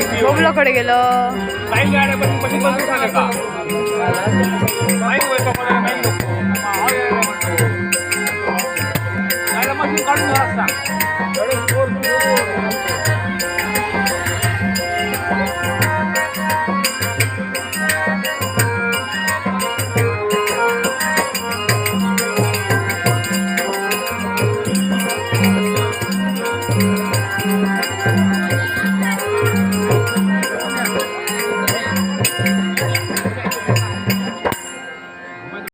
बोबलाकडे गेलो. काही गाड्या पण कशी बंद झाल्या का नाही होय का मला नाही मशीन काढून घ्या असता